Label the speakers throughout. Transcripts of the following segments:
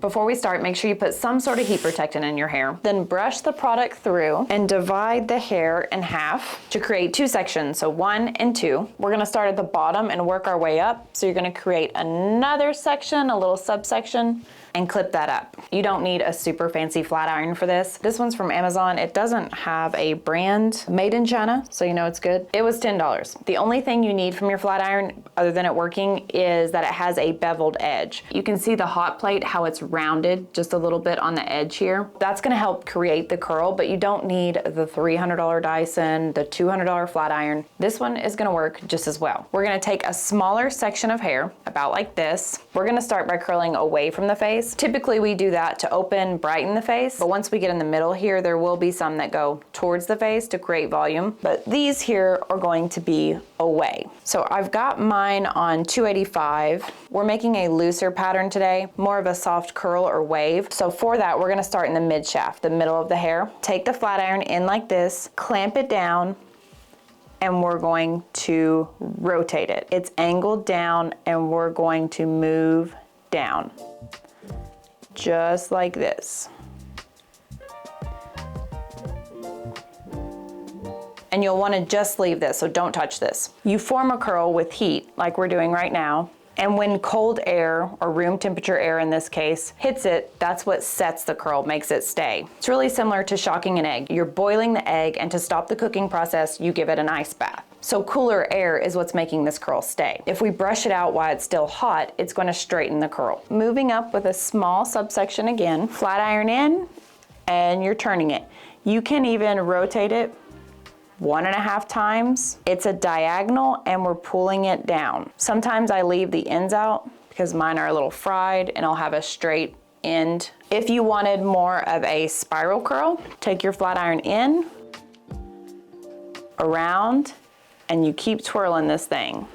Speaker 1: Before we start, make sure you put some sort of heat protectant in your hair. Then brush the product through and divide the hair in half to create two sections, so 1 and 2. We're gonna start at the bottom and work our way up. So you're gonna create another section, a little subsection, and clip that up. You don't need a super fancy flat iron for this. This one's from Amazon. It doesn't have a brand, made in China, so you know it's good. It was $10. The only thing you need from your flat iron, other than it working, is that it has a beveled edge. You can see the hot plate, how it's rounded just a little bit on the edge here. That's gonna help create the curl, but you don't need the $300 Dyson, the $200 flat iron. This one is gonna work just as well. We're gonna take a smaller section of hair, about like this. We're gonna start by curling away from the face. Typically we do that to open, brighten the face, but once we get in the middle here, there will be some that go towards the face to create volume, but these here are going to be away. So I've got mine on 285. We're making a looser pattern today, more of a soft curl or wave. So for that, we're gonna start in the mid shaft, the middle of the hair. Take the flat iron in like this, clamp it down, and we're going to rotate it. It's angled down and we're going to move down. Just like this. And you'll want to just leave this, so don't touch this. You form a curl with heat, like we're doing right now, and when cold air, or room temperature air in this case, hits it, that's what sets the curl, makes it stay. It's really similar to shocking an egg. You're boiling the egg, and to stop the cooking process, you give it an ice bath. So cooler air is what's making this curl stay. If we brush it out while it's still hot, it's going to straighten the curl. Moving up with a small subsection again, flat iron in, and you're turning it. You can even rotate it 1.5 times. It's a diagonal and we're pulling it down. Sometimes I leave the ends out because mine are a little fried and I'll have a straight end. If you wanted more of a spiral curl, take your flat iron in, around, and you keep twirling this thing.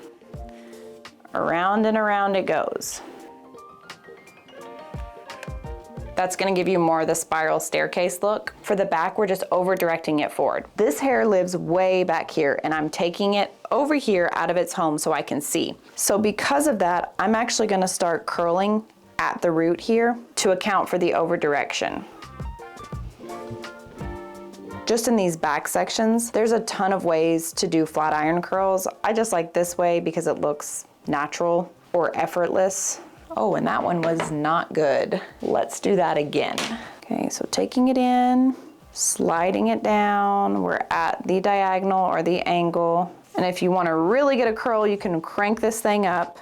Speaker 1: Around and around it goes. That's gonna give you more of the spiral staircase look. For the back, we're just over directing it forward. This hair lives way back here and I'm taking it over here out of its home so I can see. So because of that, I'm actually gonna start curling at the root here to account for the over direction. Just in these back sections, there's a ton of ways to do flat iron curls. I just like this way because it looks natural or effortless. Oh, and that one was not good. Let's do that again. Okay, so taking it in, sliding it down. We're at the diagonal or the angle. And if you want to really get a curl, you can crank this thing up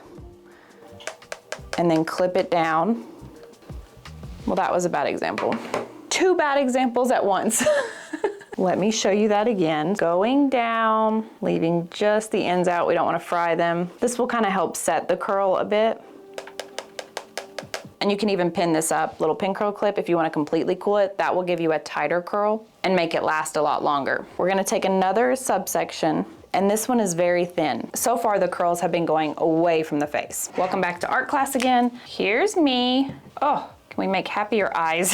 Speaker 1: and then clip it down. Well, that was a bad example. 2 bad examples at once. Let me show you that again. Going down, leaving just the ends out. We don't want to fry them. This will kind of help set the curl a bit. And you can even pin this up, little pin curl clip, if you want to completely cool it. That will give you a tighter curl and make it last a lot longer. We're going to take another subsection, and this one is very thin. So far, the curls have been going away from the face. Welcome back to art class again. Here's me. Oh, can we make happier eyes?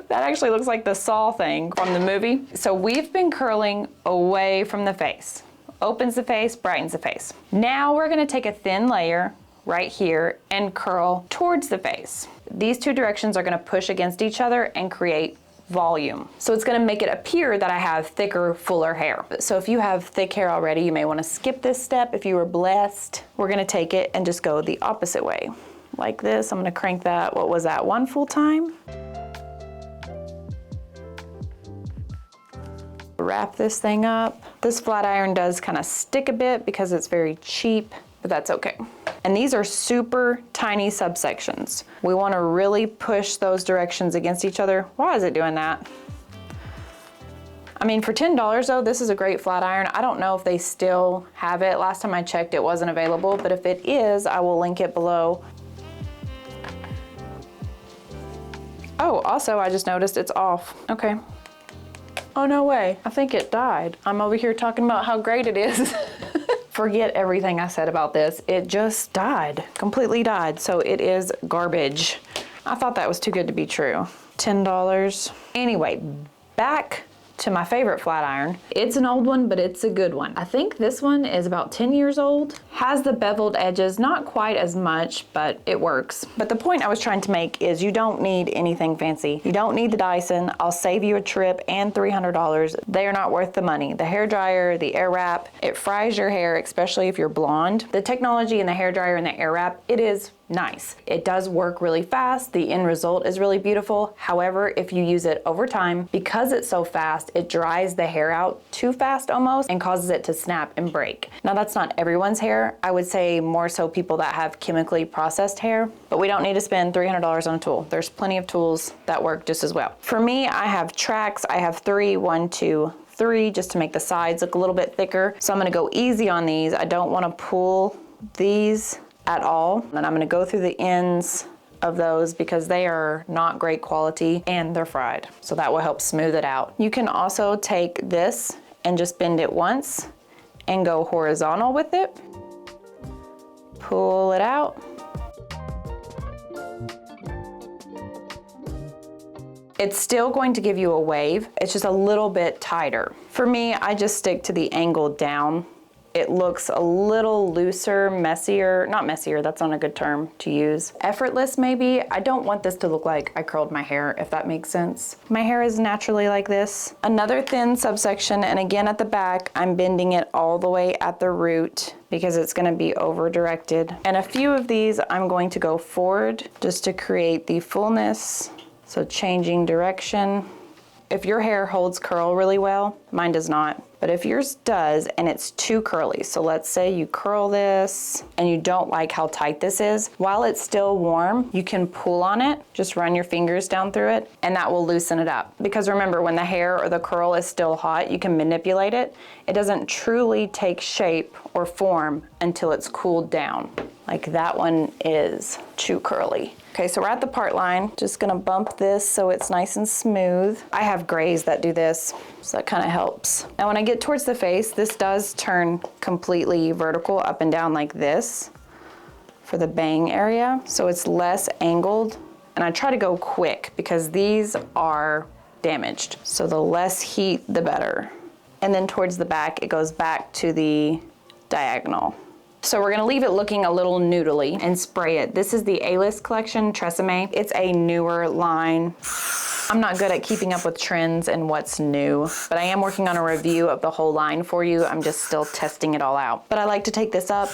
Speaker 1: That actually looks like the Saw thing from the movie. So we've been curling away from the face. Opens the face, brightens the face. Now we're gonna take a thin layer right here and curl towards the face. These two directions are gonna push against each other and create volume. So it's gonna make it appear that I have thicker, fuller hair. So if you have thick hair already, you may wanna skip this step. If you were blessed, we're gonna take it and just go the opposite way. Like this, I'm gonna crank that, what was that, 1 full time? Wrap this thing up. This flat iron does kind of stick a bit because it's very cheap, but that's okay. And these are super tiny subsections. We want to really push those directions against each other. Why is it doing that? I mean, for $10 though, this is a great flat iron. I don't know if they still have it. Last time I checked, it wasn't available, but if it is, I will link it below. Oh, also, I just noticed it's off. Okay. Oh, no way. I think it died. I'm over here talking about how great it is. Forget everything I said about this. It just died, completely died. So it is garbage. I thought that was too good to be true. $10. Anyway, back to my favorite flat iron. It's an old one, but it's a good one. I think this one is about 10 years old. Has the beveled edges, not quite as much, but it works. But the point I was trying to make is you don't need anything fancy. You don't need the Dyson. I'll save you a trip and $300. They are not worth the money. The hair dryer, the air wrap, it fries your hair, especially if you're blonde. The technology in the hair dryer and the air wrap, it is nice. It does work really fast. The end result is really beautiful. However, if you use it over time, because it's so fast, it dries the hair out too fast almost and causes it to snap and break. Now that's not everyone's hair. I would say more so people that have chemically processed hair, but we don't need to spend $300 on a tool. There's plenty of tools that work just as well. For me, I have tracks. I have 3, 1, 2, 3, just to make the sides look a little bit thicker. So I'm gonna go easy on these. I don't wanna pull these at all. And I'm gonna go through the ends of those because they are not great quality and they're fried. So that will help smooth it out. You can also take this and just bend it once and go horizontal with it. Pull it out. It's still going to give you a wave. It's just a little bit tighter. For me, I just stick to the angle down. It looks a little looser, messier, not messier, that's not a good term to use. Effortless maybe. I don't want this to look like I curled my hair, if that makes sense. My hair is naturally like this. Another thin subsection, and again at the back, I'm bending it all the way at the root because it's gonna be over directed. And a few of these I'm going to go forward just to create the fullness. So changing direction. If your hair holds curl really well, mine does not. But if yours does and it's too curly, so let's say you curl this and you don't like how tight this is, while it's still warm, you can pull on it, just run your fingers down through it, and that will loosen it up. Because remember, when the hair or the curl is still hot, you can manipulate it. It doesn't truly take shape or form until it's cooled down. Like that one is too curly. Okay, so we're at the part line. Just gonna bump this so it's nice and smooth. I have grays that do this, so that kind of helps. Now when I get towards the face, this does turn completely vertical up and down like this for the bang area. So it's less angled, and I try to go quick because these are damaged. So the less heat, the better. And then towards the back, it goes back to the diagonal. So we're gonna leave it looking a little noodly and spray it. This is the A-List collection, Tresemme. It's a newer line. I'm not good at keeping up with trends and what's new, but I am working on a review of the whole line for you. I'm just still testing it all out. But I like to take this up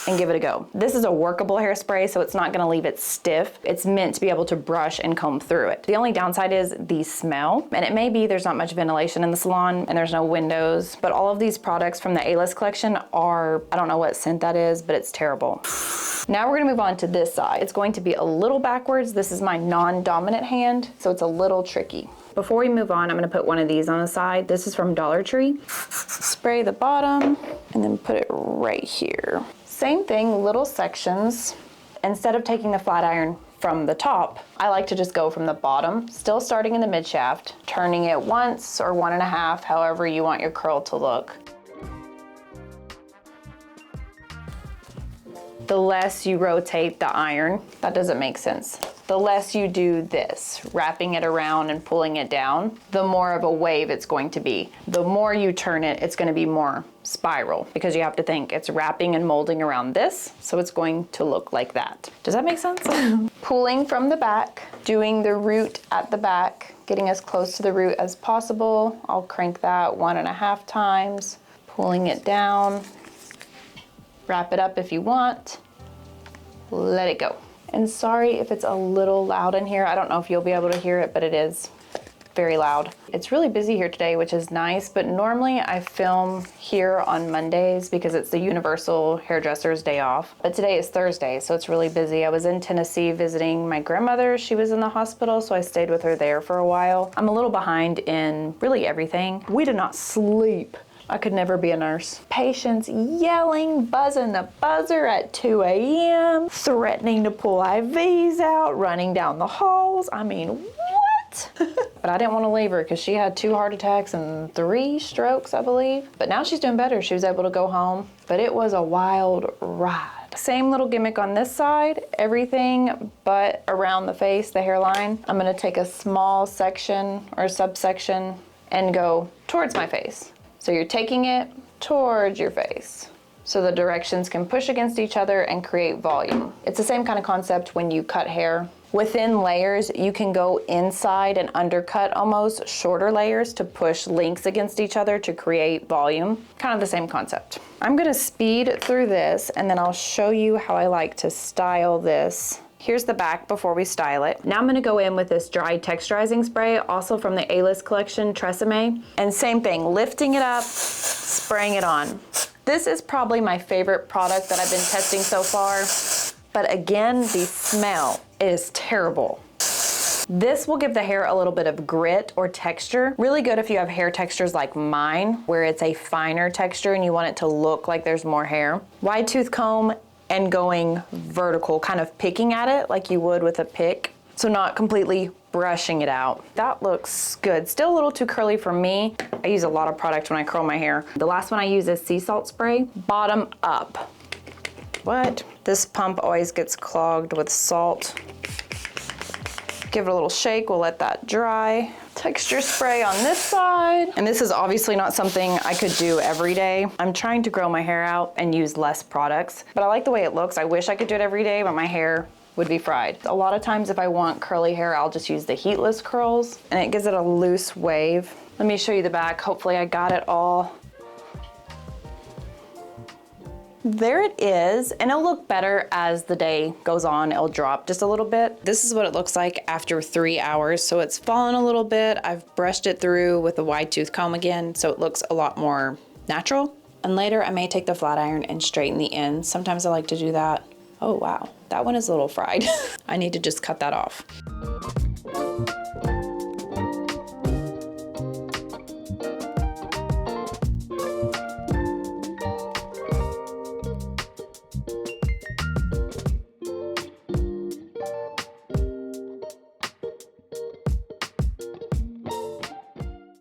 Speaker 1: and give it a go. This is a workable hairspray, so it's not gonna leave it stiff. It's meant to be able to brush and comb through it. The only downside is the smell, and it may be there's not much ventilation in the salon and there's no windows, but all of these products from the A-List collection are, I don't know what scent that is, but it's terrible. Now we're gonna move on to this side. It's going to be a little backwards. This is my non-dominant hand, so it's a little tricky. Before we move on, I'm gonna put one of these on the side. This is from Dollar Tree. Spray the bottom and then put it right here. Same thing, little sections. Instead of taking the flat iron from the top, I like to just go from the bottom, still starting in the mid shaft, turning it once or 1.5, however you want your curl to look. The less you rotate the iron, that doesn't make sense. The less you do this, wrapping it around and pulling it down, the more of a wave it's going to be. The more you turn it, it's gonna be more spiral because you have to think it's wrapping and molding around this, so it's going to look like that. Does that make sense? Pulling from the back, doing the root at the back, getting as close to the root as possible. I'll crank that 1.5 times, pulling it down. Wrap it up if you want, let it go. And sorry if it's a little loud in here. I don't know if you'll be able to hear it, but it is very loud. It's really busy here today, which is nice, but normally I film here on Mondays because it's the Universal Hairdresser's Day off. But today is Thursday, so it's really busy. I was in Tennessee visiting my grandmother. She was in the hospital, so I stayed with her there for a while. I'm a little behind in really everything. We did not sleep. I could never be a nurse. Patients yelling, buzzing the buzzer at 2 a.m., threatening to pull IVs out, running down the halls. I mean, what? But I didn't want to leave her because she had 2 heart attacks and 3 strokes, I believe. But now she's doing better. She was able to go home, but it was a wild ride. Same little gimmick on this side, everything but around the face, the hairline. I'm gonna take a small section or subsection and go towards my face. So you're taking it towards your face, so the directions can push against each other and create volume. It's the same kind of concept when you cut hair. Within layers, you can go inside and undercut almost shorter layers to push links against each other to create volume. Kind of the same concept. I'm gonna speed through this and then I'll show you how I like to style this. Here's the back before we style it. Now I'm gonna go in with this dry texturizing spray, also from the A-List collection, Tresemme. And same thing, lifting it up, spraying it on. This is probably my favorite product that I've been testing so far. But again, the smell is terrible. This will give the hair a little bit of grit or texture. Really good if you have hair textures like mine, where it's a finer texture and you want it to look like there's more hair. Wide tooth comb and going vertical, kind of picking at it like you would with a pick. So not completely brushing it out. That looks good. Still a little too curly for me. I use a lot of product when I curl my hair. The last one I use is sea salt spray, bottom up. What? This pump always gets clogged with salt. Give it a little shake, we'll let that dry. Texture spray on this side. And this is obviously not something I could do every day. I'm trying to grow my hair out and use less products, but I like the way it looks. I wish I could do it every day, but my hair would be fried. A lot of times if I want curly hair, I'll just use the heatless curls and it gives it a loose wave. Let me show you the back. Hopefully I got it all. There it is, and it'll look better as the day goes on. It'll drop just a little bit. This is what it looks like after 3 hours. So it's fallen a little bit. I've brushed it through with a wide tooth comb again, so it looks a lot more natural. And later I may take the flat iron and straighten the ends. Sometimes I like to do that. Oh wow, that one is a little fried. I need to just cut that off.